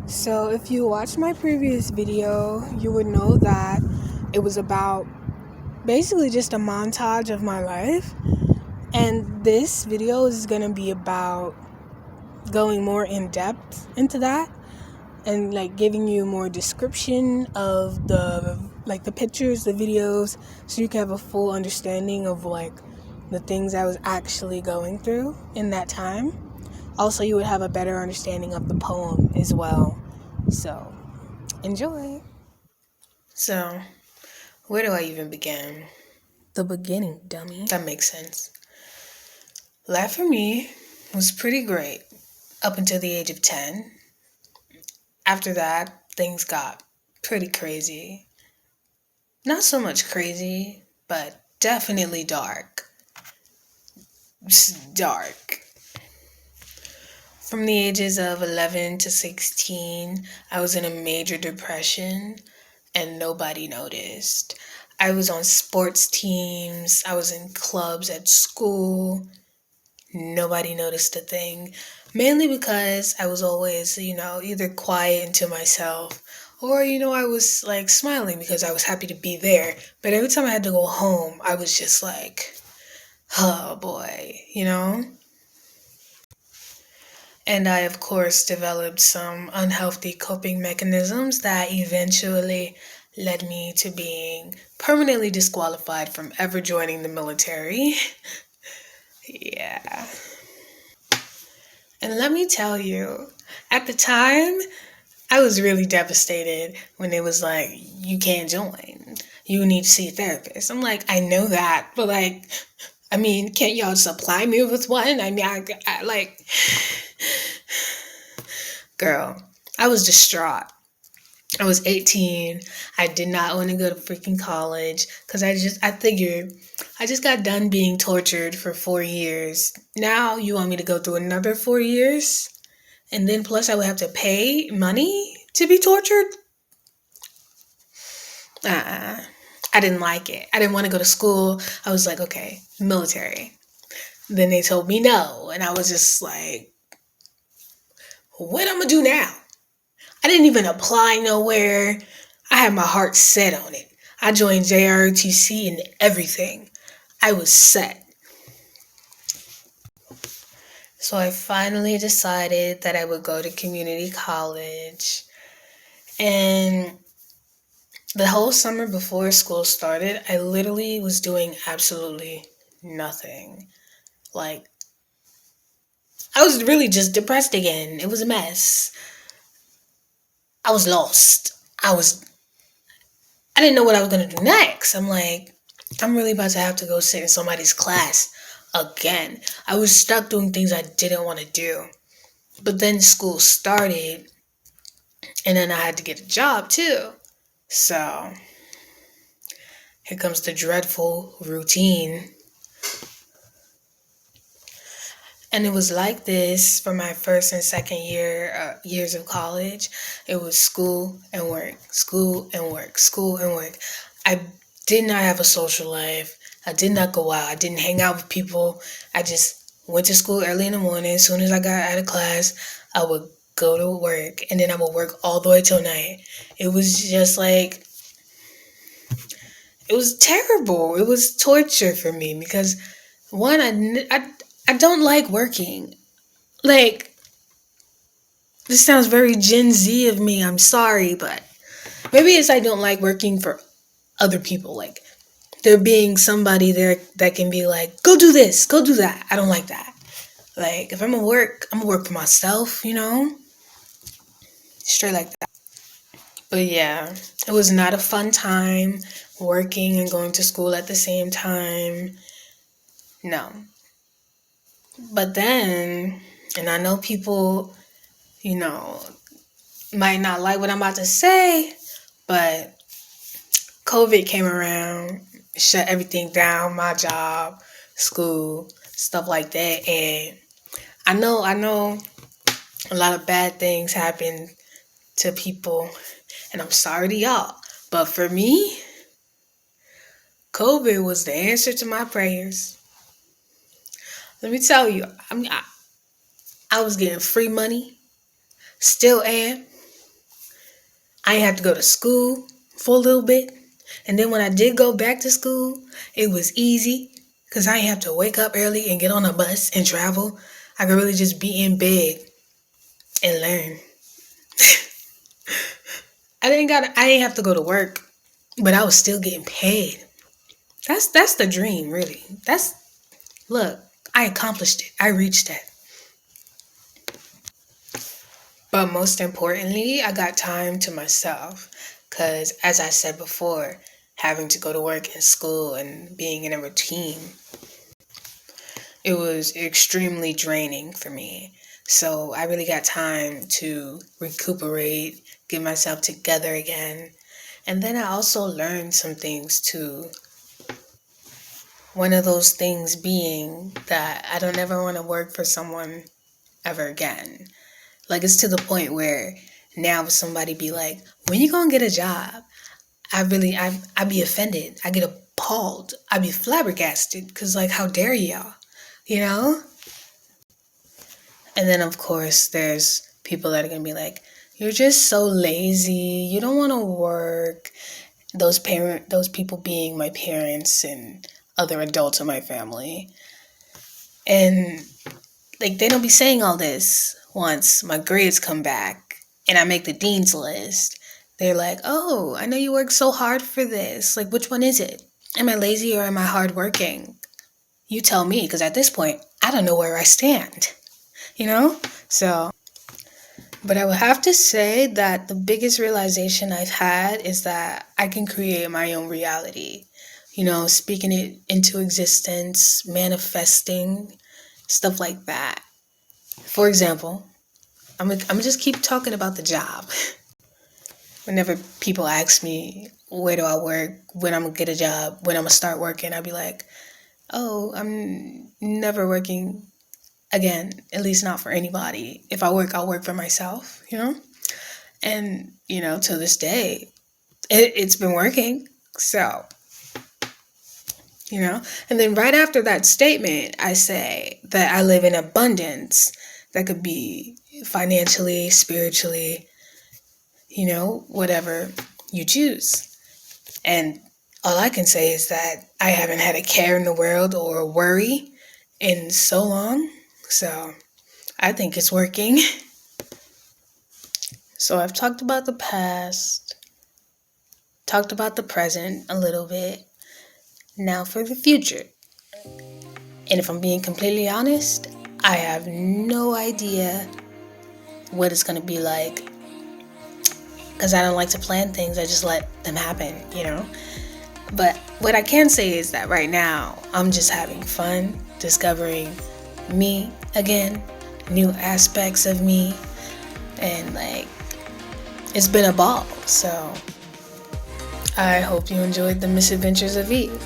So if you watched my previous video, you would know that it was about basically just a montage of my life. And this video is going to be about going more in depth into that and like giving you more description of the pictures, the videos, so you can have a full understanding of like the things I was actually going through in that time. Also, you would have a better understanding of the poem as well. So, enjoy. So, where do I even begin? The beginning, dummy. That makes sense. Life for me was pretty great up until the age of 10. After that, things got pretty crazy. Not so much crazy, but definitely dark. Just dark. From the ages of 11 to 16, I was in a major depression and nobody noticed. I was on sports teams, I was in clubs at school. Nobody noticed a thing. Mainly because I was always, either quiet and to myself or, I was like smiling because I was happy to be there. But every time I had to go home, I was just like, oh boy. And I, of course, developed some unhealthy coping mechanisms that eventually led me to being permanently disqualified from ever joining the military. Yeah. And let me tell you, at the time, I was really devastated when it was like, you can't join. You need to see a therapist. I'm like, I know that, but can't y'all supply me with one? Girl, I was distraught. I was 18. I did not want to go to freaking college because I figured I just got done being tortured for 4 years. Now you want me to go through another 4 years? And then plus I would have to pay money to be tortured? I didn't like it. I didn't want to go to school. I was like, okay, military. Then they told me no. And I was just like, what I'm going to do now? I didn't even apply nowhere. I had my heart set on it. I joined JROTC and everything. I was set. So I finally decided that I would go to community college. And the whole summer before school started, I literally was doing absolutely nothing. Like, I was really just depressed again. It was a mess. I was lost. I didn't know what I was going to do next. I'm like, I'm really about to have to go sit in somebody's class again. I was stuck doing things I didn't want to do. But then school started, and then I had to get a job too. So, here comes the dreadful routine. And it was like this for my first and second years of college. It was school and work, school and work, school and work. I did not have a social life. I did not go out. I didn't hang out with people. I just went to school early in the morning. As soon as I got out of class, I would go to work, and then I would work all the way till night. It was just like, it was terrible. It was torture for me because, one, I don't like working. Like, this sounds very Gen Z of me. I'm sorry, but maybe it's I don't like working for other people. Like, there being somebody there that can be like, go do this, go do that. I don't like that. Like, if I'm gonna work for myself, straight like that. But yeah, it was not a fun time working and going to school at the same time. No. But then, and I know people, might not like what I'm about to say, but COVID came around, shut everything down, my job, school, stuff like that. And I know a lot of bad things happen to people, and I'm sorry to y'all. But for me, COVID was the answer to my prayers. Let me tell you, I was getting free money, still am. I didn't have to go to school for a little bit. And then when I did go back to school, it was easy because I didn't have to wake up early and get on a bus and travel. I could really just be in bed and learn. I didn't have to go to work, but I was still getting paid. That's the dream, really. Look, I accomplished it. I reached it. But most importantly, I got time to myself. Because, as I said before, having to go to work and school and being in a routine, it was extremely draining for me. So I really got time to recuperate, get myself together again. And then I also learned some things too. One of those things being that I don't ever want to work for someone ever again. Like, it's to the point where now if somebody be like, when you gonna get a job? I be offended. I get appalled. I be flabbergasted because, like, how dare y'all? You know? And then, of course, there's people that are going to be like, you're just so lazy. You don't want to work. Those people being my parents and other adults in my family. And, like, they don't be saying all this once my grades come back and I make the dean's list. They're like, oh, I know you work so hard for this. Like, which one is it? Am I lazy or am I hardworking? You tell me, because at this point, I don't know where I stand. You know? So, but I would have to say that the biggest realization I've had is that I can create my own reality. You know, speaking it into existence, manifesting, stuff like that. For example, I'm gonna just keep talking about the job. Whenever people ask me, where do I work, when I'm gonna get a job, when I'm gonna start working, I'll be like, oh, I'm never working again, at least not for anybody. If I work, I'll work for myself, you know? And, you know, to this day, it's been working. So, you know? And then right after that statement, I say that I live in abundance. That could be financially, spiritually, you know, whatever you choose. And all I can say is that I haven't had a care in the world or a worry in so long. So I think it's working. So I've talked about the past, talked about the present a little bit. Now for the future. And if I'm being completely honest, I have no idea what it's going to be like. Because I don't like to plan things. I just let them happen, you know? But what I can say is that right now, I'm just having fun discovering me again, new aspects of me, and like, it's been a ball. So I hope you enjoyed the misadventures of Eve.